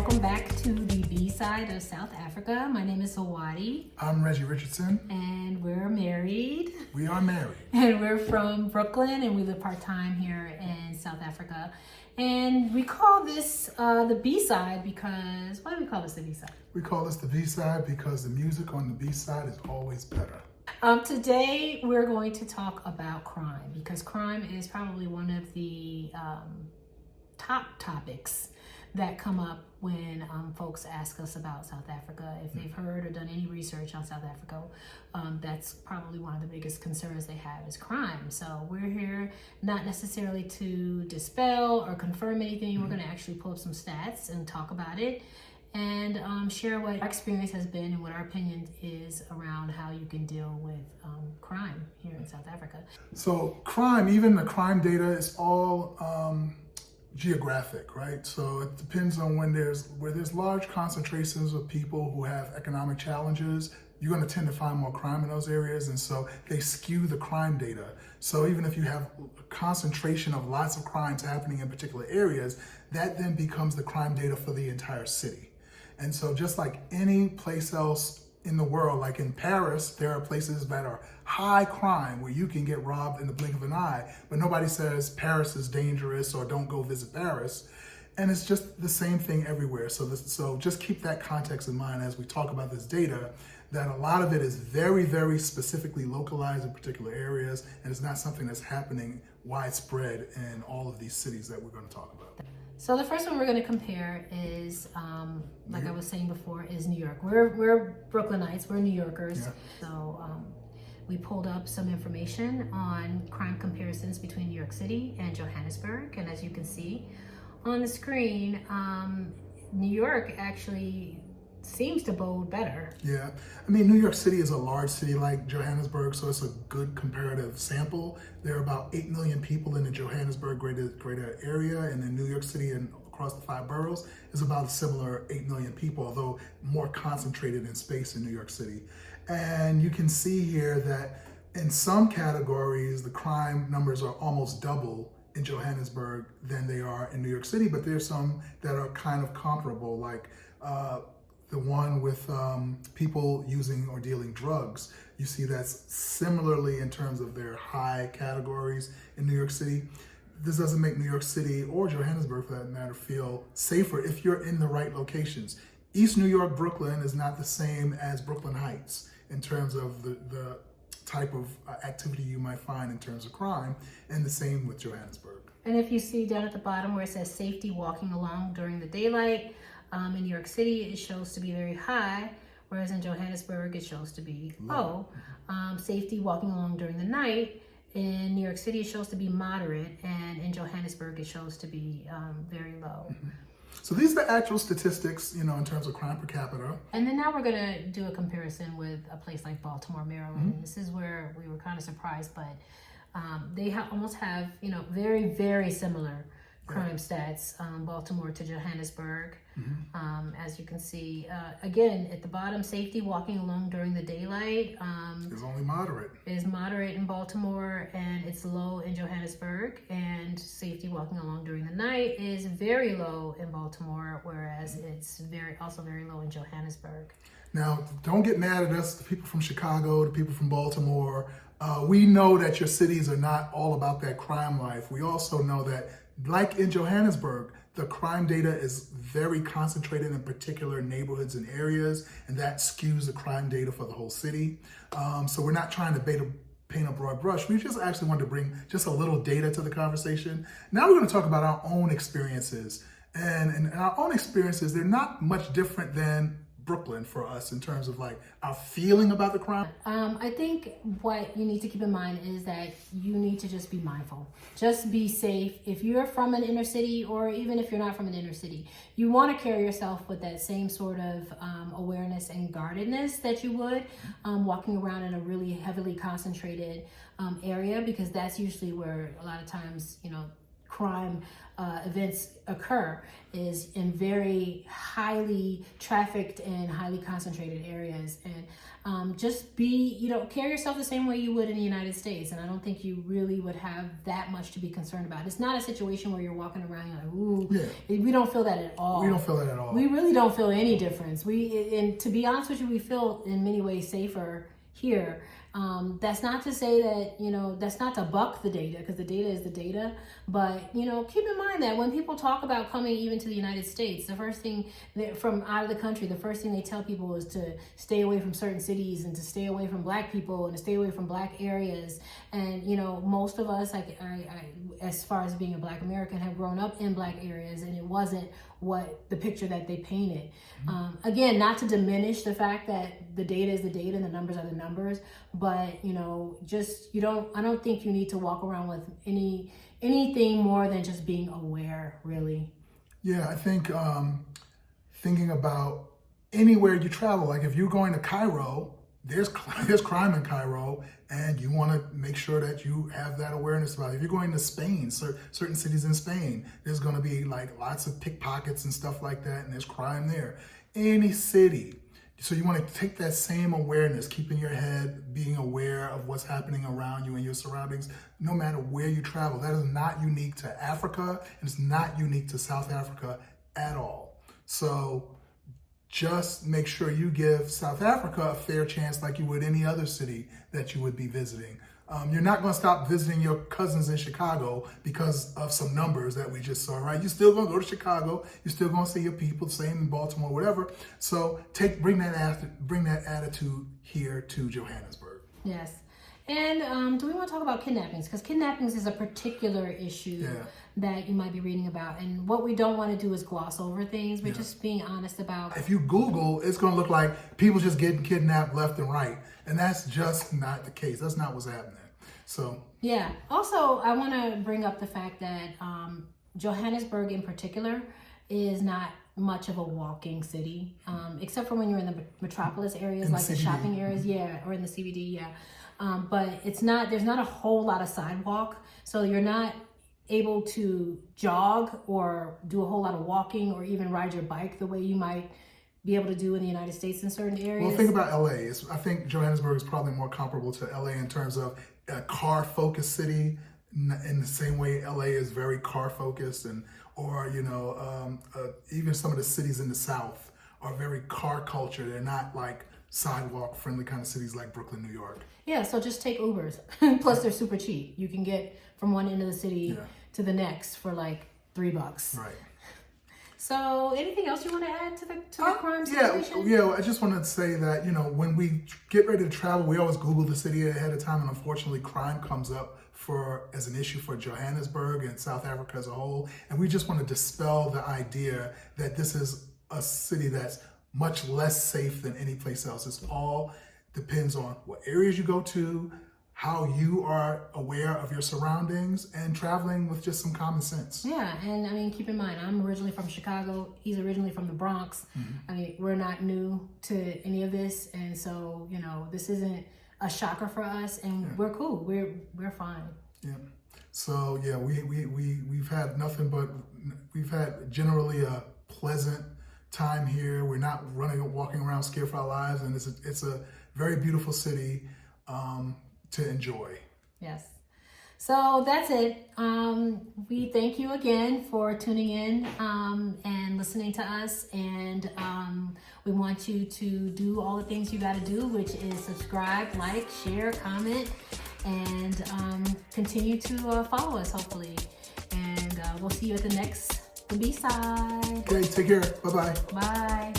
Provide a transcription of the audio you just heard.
welcome back to the B-side of South Africa. My name is Zawadi. I'm Reggie Richardson. And we're married. We are married. And we're from Brooklyn, and we live part-time here in South Africa. And we call this the B-side because, why do we call this the B-side? We call this the B-side because the music on the B-side is always better. Today, we're going to talk about crime because crime is probably one of the top topics that come up when folks ask us about South Africa. If they've heard or done any research on South Africa, that's probably one of the biggest concerns they have is crime. So we're here not necessarily to dispel or confirm anything. We're gonna actually pull up some stats and talk about it and share what our experience has been and what our opinion is around how you can deal with crime here in South Africa. So crime, even the crime data is all geographic, right? So it depends on where there's large concentrations of people who have economic challenges, you're going to tend to find more crime in those areas, and so they skew the crime data. So even if you have a concentration of lots of crimes happening in particular areas, that then becomes the crime data for the entire city. And so just like any place else in the world, like in Paris, there are places that are high crime where you can get robbed in the blink of an eye, but nobody says Paris is dangerous or don't go visit Paris. And it's just the same thing everywhere. So just keep that context in mind as we talk about this data, that a lot of it is very, very specifically localized in particular areas, and it's not something that's happening widespread in all of these cities that we're going to talk about. So the first one we're going to compare is, like I was saying before, is New York. We're Brooklynites, we're New Yorkers. Yeah. So we pulled up some information on crime comparisons between New York City and Johannesburg. And as you can see on the screen, New York actually seems to bode better. Yeah, I mean, New York City is a large city like Johannesburg, so it's a good comparative sample. There are about 8 million people in the Johannesburg greater area, and in New York City and across the 5 boroughs is about a similar 8 million people, although more concentrated in space in New York City. And you can see here that in some categories, the crime numbers are almost double in Johannesburg than they are in New York City, but there's some that are kind of comparable, like the one with people using or dealing drugs. You see that's similarly in terms of their high categories in New York City. This doesn't make New York City or Johannesburg, for that matter, feel safer if you're in the right locations. East New York, Brooklyn is not the same as Brooklyn Heights in terms of the type of activity you might find in terms of crime, and the same with Johannesburg. And if you see down at the bottom where it says safety walking along during the daylight, in New York City, it shows to be very high, whereas in Johannesburg, it shows to be low. Safety walking along during the night, in New York City, it shows to be moderate, and in Johannesburg, it shows to be very low. Mm-hmm. So these are the actual statistics, in terms of crime per capita. And then now we're going to do a comparison with a place like Baltimore, Maryland. Mm-hmm. This is where we were kind of surprised, but they almost have, very, very similar crime stats, Baltimore to Johannesburg. Mm-hmm. As you can see, again, at the bottom, safety walking along during the daylight is only moderate. Is moderate in Baltimore, and it's low in Johannesburg. And safety walking along during the night is very low in Baltimore, whereas it's also very low in Johannesburg. Now, don't get mad at us, the people from Chicago, the people from Baltimore. We know that your cities are not all about that crime life. We also know that, like in Johannesburg, the crime data is very concentrated in particular neighborhoods and areas, and that skews the crime data for the whole city. So we're not trying to paint a broad brush. We just actually wanted to bring just a little data to the conversation. Now we're going to talk about our own experiences. And in our own experiences, they're not much different than Brooklyn for us in terms of like our feeling about the crime. I think what you need to keep in mind is that you need to just be mindful. Just be safe. If you're from an inner city, or even if you're not from an inner city, you want to carry yourself with that same sort of awareness and guardedness that you would walking around in a really heavily concentrated area, because that's usually where a lot of times, crime events occur is in very highly trafficked and highly concentrated areas. And just carry yourself the same way you would in the United States. And I don't think you really would have that much to be concerned about. It's not a situation where you're walking around, you're like, ooh, we don't feel that at all. We don't feel that at all. We really don't feel any difference. And to be honest with you, we feel in many ways safer here. That's not to say that, that's not to buck the data, because the data is the data. But, keep in mind that when people talk about coming even to the United States, the first thing from out of the country, the first thing they tell people is to stay away from certain cities and to stay away from Black people and to stay away from Black areas. And, most of us, I as far as being a Black American, have grown up in Black areas, and it wasn't what the picture that they painted. Again, not to diminish the fact that the data is the data and the numbers are the numbers, but I don't think you need to walk around with anything more than just being aware, really. Yeah, I think thinking about anywhere you travel, like if you're going to Cairo, there's crime in Cairo, and you want to make sure that you have that awareness about it. If you're going to Spain, certain cities in Spain, there's going to be like lots of pickpockets and stuff like that, and there's crime there. Any city. So you want to take that same awareness, keeping your head, being aware of what's happening around you and your surroundings, no matter where you travel. That is not unique to Africa, and it's not unique to South Africa at all. So just make sure you give South Africa a fair chance like you would any other city that you would be visiting. You're not going to stop visiting your cousins in Chicago because of some numbers that we just saw, right? You're still going to go to Chicago. You're still going to see your people, same in Baltimore, whatever. So bring that attitude here to Johannesburg. Yes. And do we want to talk about kidnappings? Because kidnappings is a particular issue that you might be reading about. And what we don't want to do is gloss over things. We're just being honest about. If you Google, it's going to look like people just getting kidnapped left and right. And that's just not the case. That's not what's happening. So yeah. Also, I want to bring up the fact that Johannesburg in particular is not much of a walking city, except for when you're in the metropolis areas, like the shopping areas, or in the CBD, but there's not a whole lot of sidewalk, so you're not able to jog or do a whole lot of walking or even ride your bike the way you might be able to do in the United States in certain areas. Well, think about LA. I think Johannesburg is probably more comparable to LA in terms of a car-focused city, in the same way LA is very car-focused, or even some of the cities in the South are very car culture. They're not like sidewalk-friendly kind of cities like Brooklyn, New York. Yeah, so just take Ubers. Plus, they're super cheap. You can get from one end of the city to the next for like $3. Right. So, anything else you want to add to the crime situation? Yeah. I just wanted to say that when we get ready to travel, we always Google the city ahead of time, and unfortunately, crime comes up as an issue for Johannesburg and South Africa as a whole. And we just want to dispel the idea that this is a city that's much less safe than any place else. It all depends on what areas you go to, how you are aware of your surroundings, and traveling with just some common sense. Yeah, and I mean, keep in mind, I'm originally from Chicago. He's originally from the Bronx. I mean, we're not new to any of this, and so this isn't a shocker for us, and we're cool. We're fine. Yeah. So yeah, we've had we've had generally a pleasant time here. We're not walking around scared for our lives, and it's a very beautiful city to enjoy. Yes. So that's it. We thank you again for tuning in and listening to us. And we want you to do all the things you got to do, which is subscribe, like, share, comment, and continue to follow us, hopefully. And we'll see you at the next B-side. Okay, take care. Bye-bye. Bye.